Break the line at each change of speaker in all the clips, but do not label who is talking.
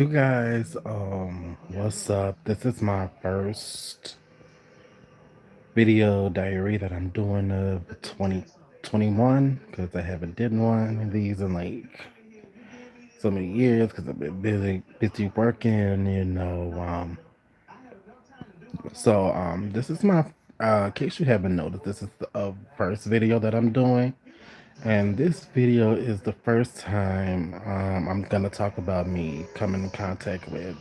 You guys, what's up? This is my first video diary that I'm doing of 2021 because I haven't did one of these in like so many years because I've been busy working, this is my, in case you haven't noticed, this is the first video that I'm doing. And this video is the first time I'm gonna talk about me coming in contact with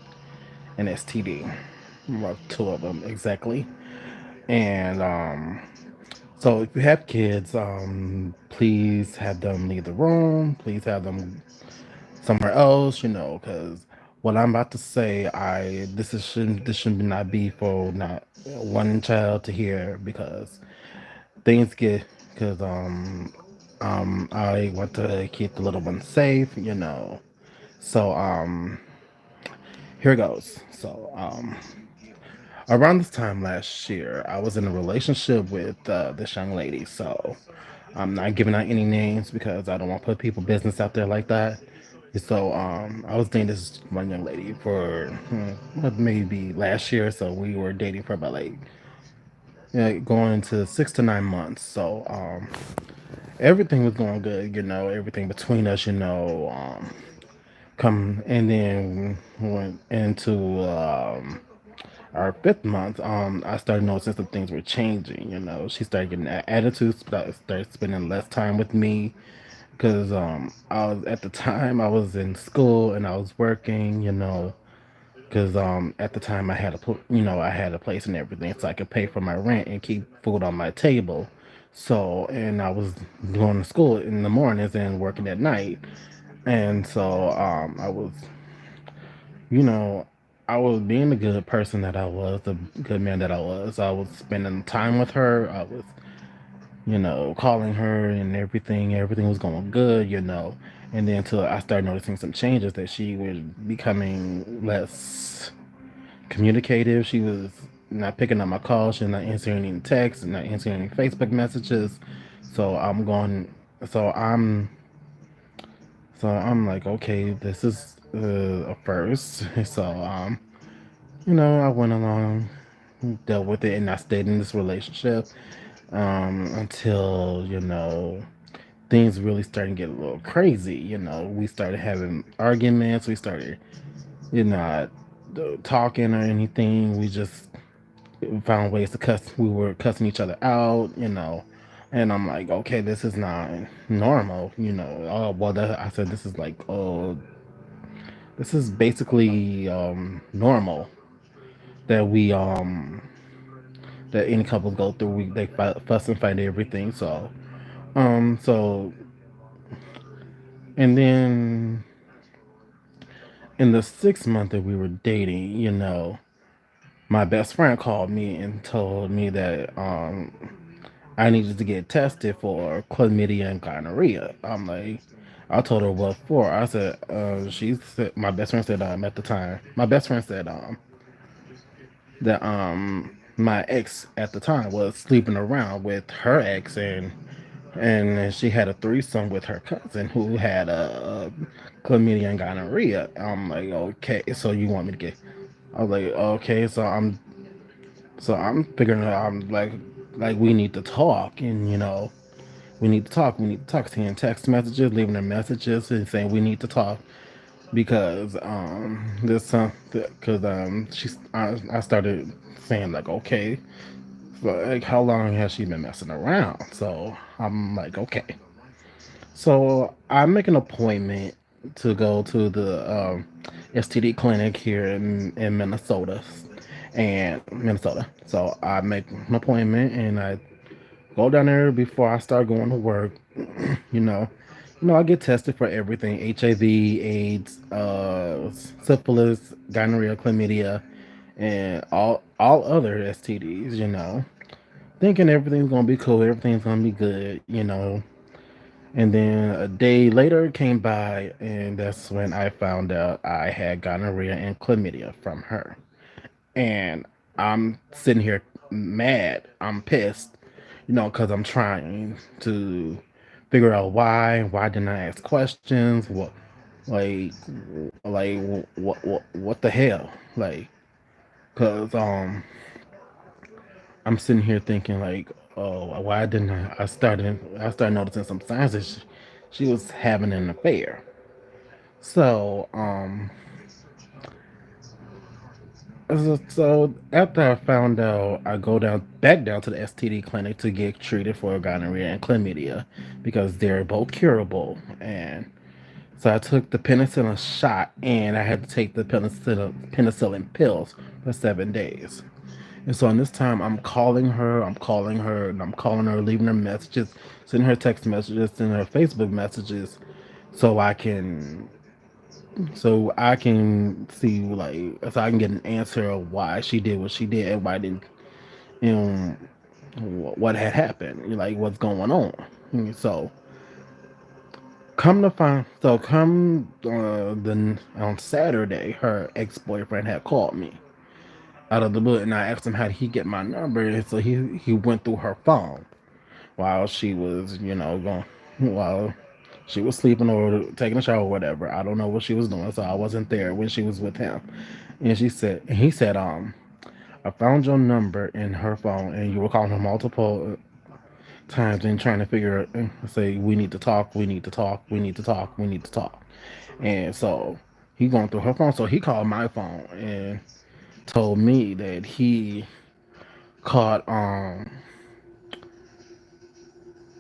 an STD. Well, two of them exactly. And so if you have kids, please have them leave the room. Please have them somewhere else, because what I'm about to say, this should not be for not one child to hear because things get because I want to keep the little one safe. So here goes. Around this time last year, I was in a relationship with this young lady. So I'm not giving out any names because I don't want to put people business out there like that. So I was dating this one young lady for maybe last year. So we were dating for about like going to 6 to 9 months. So everything was going good. Everything between us. Come and then went into our fifth month, I started noticing some things were changing. She started getting that attitude, started spending less time with me because I was at the time I was in school and I was working. Because at the time I had a place and everything, so I could pay for my rent and keep food on my table. So and I was going to school in the mornings and working at night, and so I was you know, I was being the good person that I was, the good man that I was. I was spending time with her. I was, calling her and everything. Everything was going good. And then until I started noticing some changes that she was becoming less communicative. She was not picking up my calls. She was not answering any texts, not answering any Facebook messages. So I'm going. So I'm. So I'm like, okay, this is a first. So I went along, dealt with it, and I stayed in this relationship until things really started to get a little crazy. We started having arguments. We started, not talking or anything. We just found ways to cuss. We were cussing each other out. And I'm like, okay, this is not normal. Oh, well, I said this is like, oh, this is basically normal that we that any couples go through. They fuss and fight everything. So and then in the 6 month that we were dating, my best friend called me and told me that I needed to get tested for chlamydia and gonorrhea. I told her what for. I said, she said, my best friend said, at the time, my best friend said, that my ex at the time was sleeping around with her ex and she had a threesome with her cousin who had a chlamydia and gonorrhea. I'm like, okay, so you want me to get? I was like, okay, so I'm figuring out. I'm like we need to talk, and we need to talk. We need to talk. Sending text messages, leaving her messages, and saying we need to talk because this because I started saying like, okay, like how long has she been messing around? So I'm like, okay. So I make an appointment to go to the STD clinic here in Minnesota. So I make an appointment and I go down there before I start going to work. you know, I get tested for everything: HIV, AIDS, syphilis, gonorrhea, chlamydia, and all other STDs. Thinking everything's gonna be cool, everything's gonna be good. And then a day later came by, and that's when I found out I had gonorrhea and chlamydia from her. And I'm sitting here mad. I'm pissed, because I'm trying to figure out why. Why didn't I ask questions? Like, like what the hell? Like, cause I'm sitting here thinking like, oh, why didn't I started noticing some signs that she was having an affair. So so after I found out, I go back down to the STD clinic to get treated for gonorrhea and chlamydia because they're both curable. And so I took the penicillin shot, and I had to take the penicillin pills for 7 days. And so in this time, I'm calling her, leaving her messages, sending her text messages, sending her Facebook messages, so I can see so I can get an answer of why she did what she did and why didn't you know what had happened, like what's going on. So come the on Saturday, her ex boyfriend had called me out of the blue, and I asked him how did he get my number, and so he went through her phone while she was going while she was sleeping or taking a shower or whatever. I don't know what she was doing, so I wasn't there when she was with him. And he said, I found your number in her phone, and you were calling her multiple times and trying to say, we need to talk, we need to talk, we need to talk, we need to talk. And so he going through her phone, so he called my phone and told me that he caught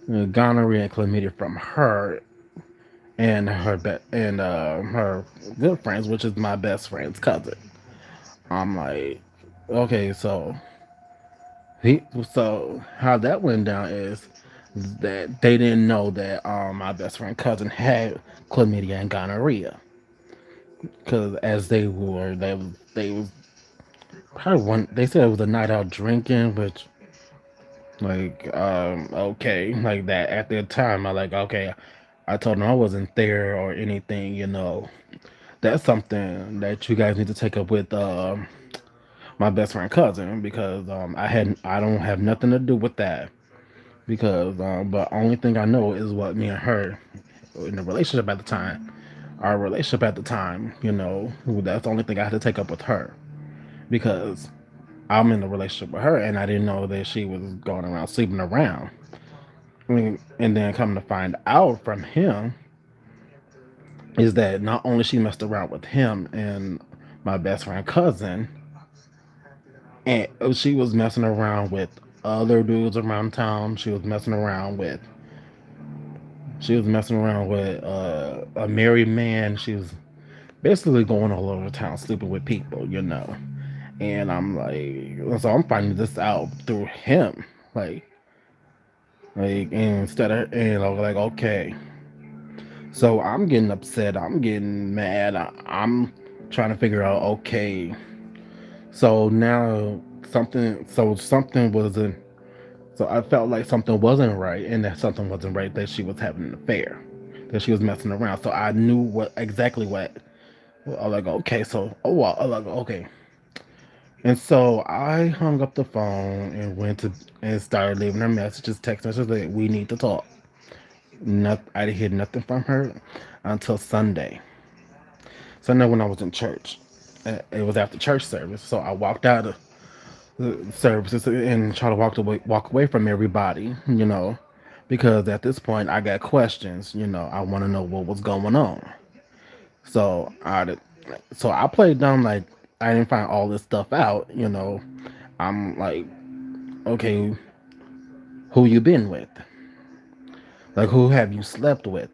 gonorrhea and chlamydia from her and her good friends, which is my best friend's cousin. I'm like, okay, he so how that went down is that they didn't know that my best friend cousin had chlamydia and gonorrhea because as they was probably one. They said it was a night out drinking, which okay, like that at the time I like okay. I told them I wasn't there or anything. That's something that you guys need to take up with my best friend cousin because I don't have nothing to do with that because but only thing I know is what me and her in the relationship at the time, our relationship at the time, that's the only thing I had to take up with her because I'm in a relationship with her and I didn't know that she was going around sleeping around. I mean, and then coming to find out from him is that not only she messed around with him and my best friend cousin, and she was messing around with other dudes around town. She was messing around with a married man. She was basically going all over town sleeping with people. And I'm like, so I'm finding this out through him, like, instead of, and I was like, okay, so I'm getting upset, I'm getting mad, I'm trying to figure out, okay, so now something wasn't, so I felt like something wasn't right, and that something wasn't right that she was having an affair, that she was messing around. So I knew exactly what. I was like, okay, so I was like, okay, and so I hung up the phone and went to and started leaving her messages, text messages that we need to talk. Not, I didn't hear nothing from her until Sunday. Sunday when I was in church. It was after church service, so I walked out of the services and tried to walk away from everybody, because at this point I got questions. I want to know what was going on. So I played dumb like I didn't find all this stuff out. I'm like, okay, who you been with? Like, who have you slept with?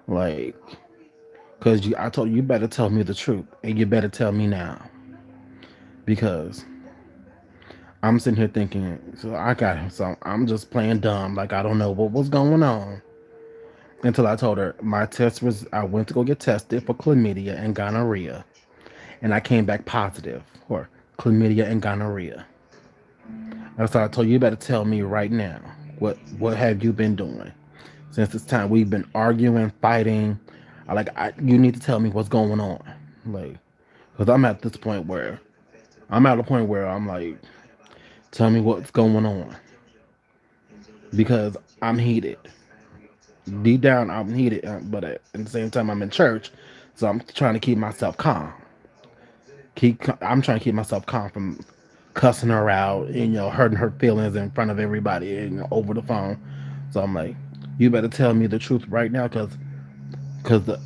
Like, cause I told you better tell me the truth, and you better tell me now, because I'm sitting here thinking, so I got him. So I'm just playing dumb, like I don't know what was going on until I told her my test was. I went to go get tested for chlamydia and gonorrhea, and I came back positive for chlamydia and gonorrhea. And so I told you, you better tell me right now what have you been doing since this time? We've been arguing, fighting. You need to tell me what's going on, like, because I'm at a point where I'm like, tell me what's going on because I'm heated. deep down I'm heated, but at the same time I'm in church, so I'm trying to keep myself calm. I'm trying to keep myself calm from cussing her out and hurting her feelings in front of everybody and over the phone. So I'm like, you better tell me the truth right now, because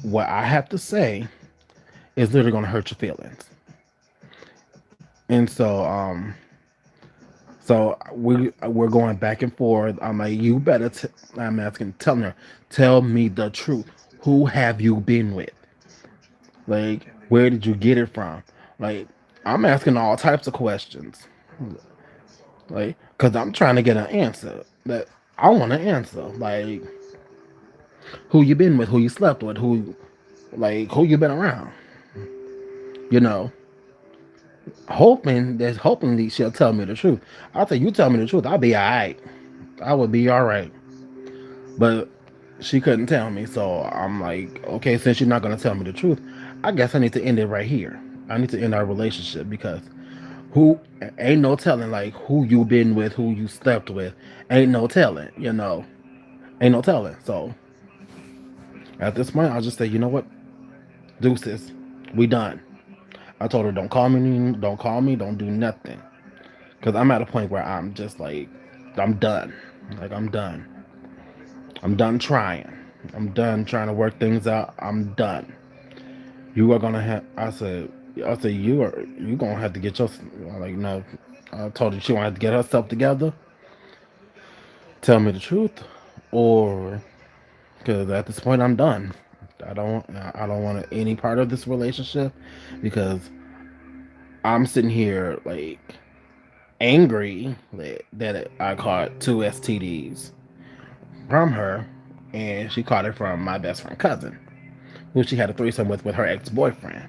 what I have to say is literally gonna hurt your feelings. And so we're going back and forth. I'm like, you better. I'm asking, telling her, tell me the truth. Who have you been with? Like, where did you get it from? Like, I'm asking all types of questions. Like, cause I'm trying to get an answer that I want to answer. Like, who you been with? Who you slept with? Who you been around? You know, hoping she'll tell me the truth. I'll say, you tell me the truth, I'll be alright. I would be alright. But she couldn't tell me, so I'm like, okay, since you're not gonna tell me the truth, I guess I need to end it right here. I need to end our relationship because who ain't no telling like who you been with, who you slept with, ain't no telling. Ain't no telling. So at this point, I'll just say, you know what, deuces, we done. I told her don't call me, don't do nothing, because I'm at a point where I'm just like, I'm done. Like I'm done. I'm done trying. I'm done trying to work things out. I'm done. You are gonna have. I said you gonna have to get your like no. I told her she gonna have to get herself together. Tell me the truth, or because at this point I'm done. I don't want any part of this relationship because I'm sitting here like angry that I caught two STDs from her, and she caught it from my best friend cousin, who she had a threesome with her ex boyfriend.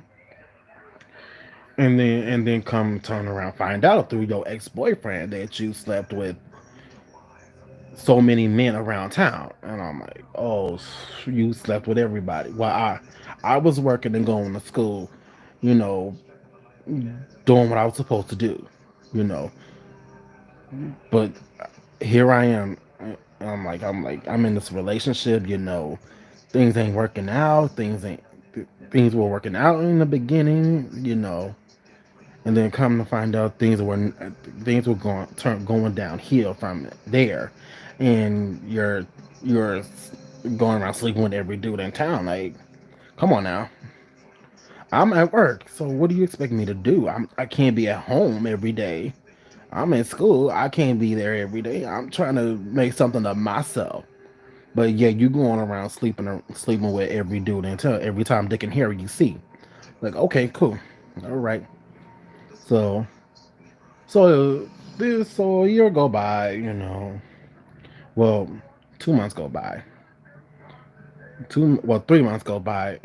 And then come turn around find out through your ex boyfriend that you slept with so many men around town. And I'm like, oh, you slept with everybody. Well, I was working and going to school, you know, doing what I was supposed to do, you know. But here I am. I'm in this relationship, things ain't working out. Things were working out in the beginning. And then come to find out things were going downhill from there, and you're going around sleeping with every dude in town. Like, come on now, I'm at work, so what do you expect me to do? I can't be at home every day. I'm in school, I can't be there every day. I'm trying to make something of myself. But yeah, you going around sleeping with every dude in town every time Dick and Harry you see. Like, okay, cool, all right. So so a year go by. Well, 2 months go by. 3 months go by.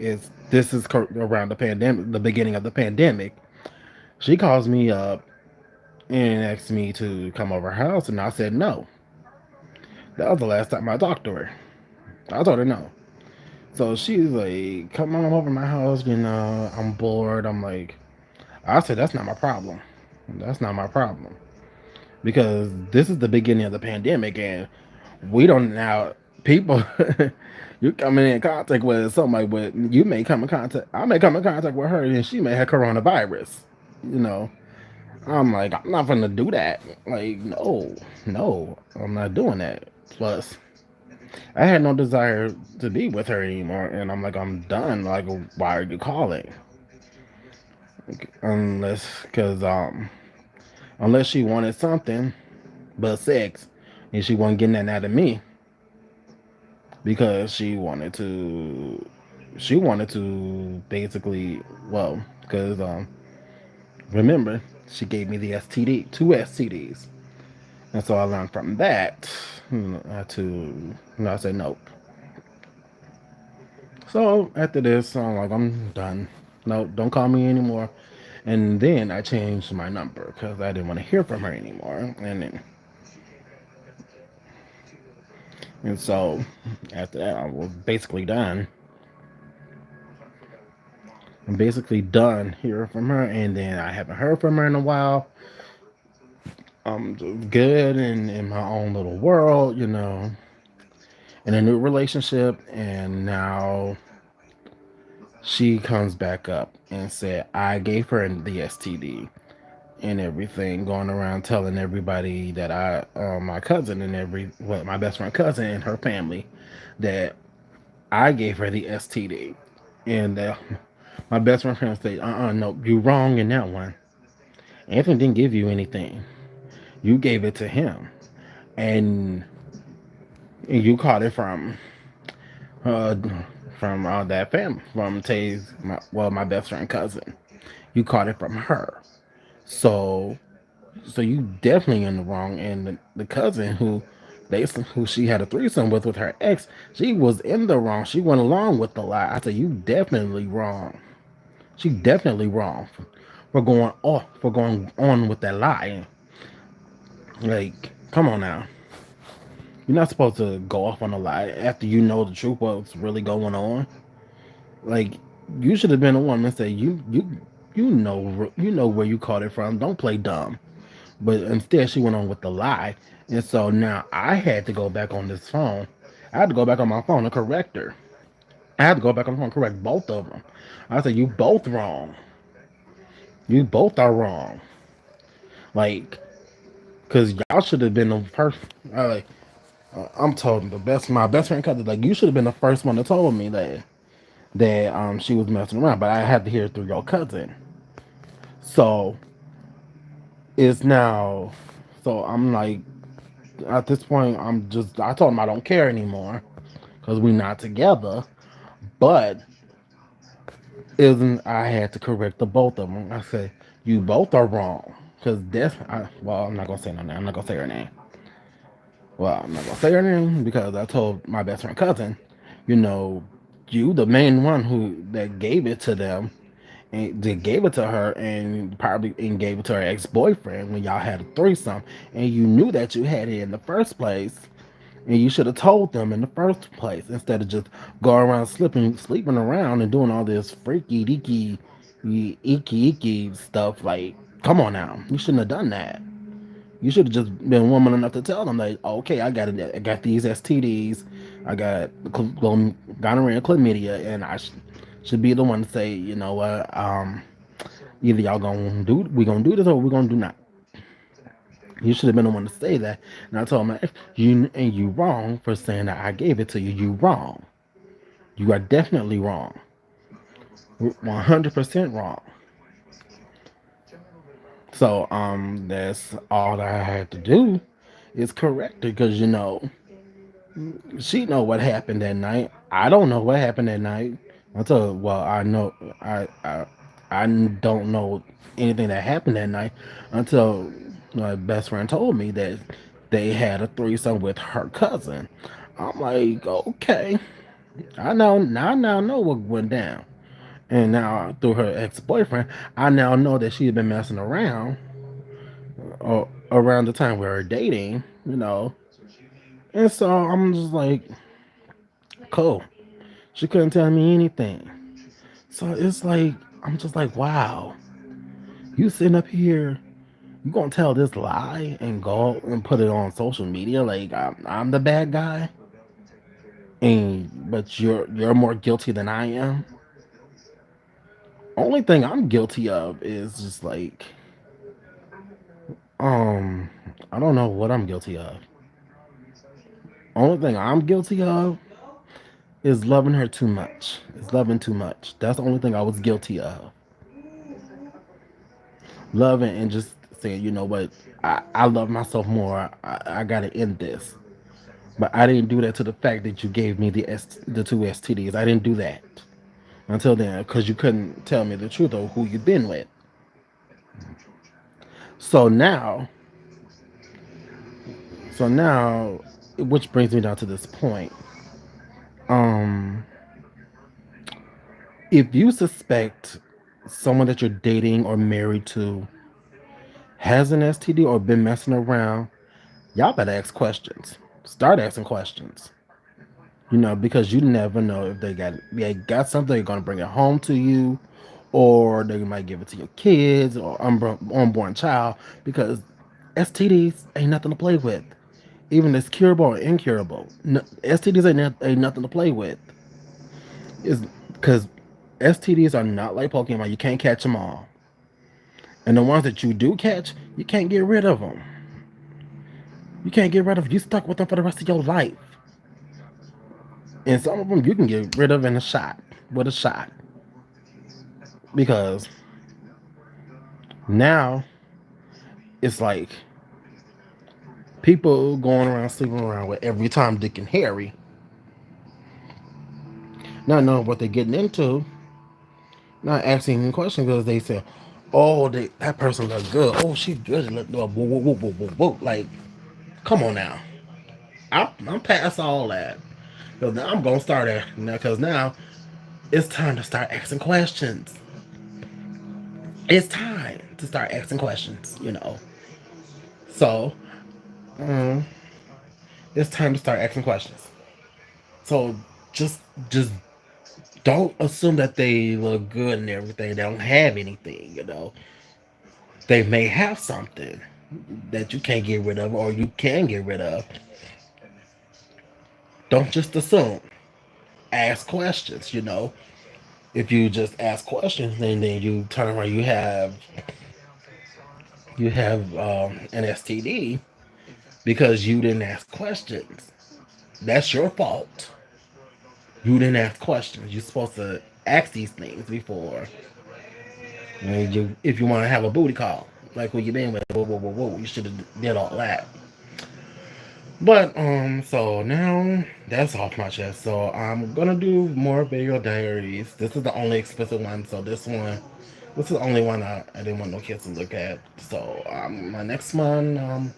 This is around the pandemic, the beginning of the pandemic. She calls me up and asks me to come over her house, and I said no. That was the last time I talked to her. I told her no. So she's like, "Come on over my house. I'm bored." I'm like, I said, "That's not my problem. That's not my problem." Because this is the beginning of the pandemic, and we don't now people you coming in contact with somebody with you may come in contact I may come in contact with her and she may have coronavirus. you know I'm like, I'm not gonna do that. Like, no, I'm not doing that. Plus I had no desire to be with her anymore, and I'm like, I'm done. Like, why are you calling? Unless she wanted something but sex, and she wasn't getting that out of me because she wanted to basically, well, because remember, she gave me the STD, two STDs, and so I learned from that, I said nope. So after this, I'm like, I'm done. No, don't call me anymore. And then I changed my number because I didn't want to hear from her anymore. And so after that, I was basically done. I'm basically done hearing from her, and then I haven't heard from her in a while. I'm just good in my own little world. in a new relationship, and now she comes back up and said I gave her the STD and everything, going around telling everybody that my cousin and my best friend cousin and her family that I gave her the STD, and my best friend said, no, you're wrong in that one. Anthony didn't give you anything. You gave it to him, and you caught it uh, from that family, from my best friend cousin. You caught it from her. So so you definitely in the wrong. And the cousin who she had a threesome with her ex, she was in the wrong. She went along with the lie. I said, you definitely wrong. She definitely wrong for going on with that lie. Like, come on now. You're not supposed to go off on a lie after you know the truth, what's really going on. Like, you should have been the one that said you know where you caught it from. Don't play dumb. But instead, she went on with the lie, and so now I had to go back on this phone. I had to go back on my phone to correct her. I had to go back on the phone and correct both of them. I said, "You both wrong. You both are wrong. Like, cause y'all should have been the first. Like, I'm told my best friend cousin, like, you should have been the first one that told me that she was messing around, but I had to hear it through your cousin. So it's now, so I'm like, at this point, I told him I don't care anymore because we're not together. But isn't I had to correct the both of them. I said, you both are wrong. Because well, I'm not going to say no name. I'm not going to say her name. Well, I'm not going to say her name because I told my best friend cousin, you know, you the main one that gave it to them, and they gave it to her, and probably and gave it to her ex-boyfriend when y'all had a threesome, and you knew that you had it in the first place, and you should have told them in the first place instead of just going around sleeping around and doing all this freaky deaky, icky stuff. Like, come on now, you shouldn't have done that. You should have just been woman enough to tell them, like, okay, I got these STDs, I got gonorrhea, chlamydia, and should be the one to say, you know what, either we gonna do this or we gonna do not. You should have been the one to say that. And I told him, you wrong for saying that I gave it to you. You wrong. You are definitely wrong. 100% wrong. So that's all that I had to do is correct her because she know what happened that night. I don't know what happened that night. I told her, well, I don't know anything that happened that night until my best friend told me that they had a threesome with her cousin. I'm like, okay, I now know what went down. And now through her ex-boyfriend, I now know that she had been messing around around the time we were dating. And so I'm just like, cool. She couldn't tell me anything. So it's like, I'm just like, wow, you sitting up here, you gonna tell this lie and go and put it on social media like I'm the bad guy, and but you're more guilty than I am. Only thing I'm guilty of is just like, um, I don't know what I'm guilty of. Only thing I'm guilty of is loving her too much. Is loving too much. That's the only thing I was guilty of. Loving and just saying, you know what, I love myself more. I gotta end this. But I didn't do that to the fact that you gave me the two STDs. I didn't do that until then because you couldn't tell me the truth of who you've been with. So now, so now, which brings me down to this point. Um, if you suspect someone that you're dating or married to has an STD or been messing around, y'all better ask questions. Start asking questions. Because you never know if they got something, they're gonna bring it home to you, or they might give it to your kids or unborn child. Because STDs ain't nothing to play with. even it's curable or incurable. No, STDs ain't nothing to play with. Is because STDs are not like Pokemon. You can't catch them all, and the ones that you do catch, you can't get rid of them. You can't get rid of. You stuck with them for the rest of your life. And some of them you can get rid of in a shot with a shot because now it's like people going around sleeping around with every Tom, Dick, and Harry, not knowing what they're getting into, not asking any questions because they say, "Oh, that person look good. Oh, she's good." Look, whoa, whoa, whoa, whoa, whoa, whoa. Like, come on now. I'm past all that. Because now I'm gonna start at now. Because now it's time to start asking questions. It's time to start asking questions. So um, it's time to start asking questions. So just just don't assume that they look good and everything. They don't have anything. They may have something that you can't get rid of or you can get rid of. Don't just assume. Ask questions. If you just ask questions, then you turn around, you have an STD because you didn't ask questions. That's your fault. You didn't ask questions. You're supposed to ask these things before. If you want to have a booty call, like who you been with, whoa, whoa, whoa, whoa, you should have did all that. But so now that's off my chest. So I'm gonna do more video diaries. This is the only explicit one. So this is the only one I didn't want no kids to look at. So my next one,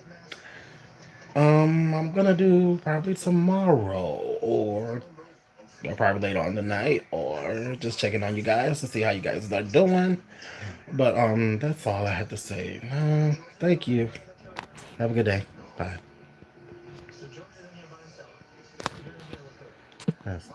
I'm gonna do probably tomorrow or probably later on tonight, or just checking on you guys to see how you guys are doing. But that's all I have to say. Thank you. Have a good day. Bye. That's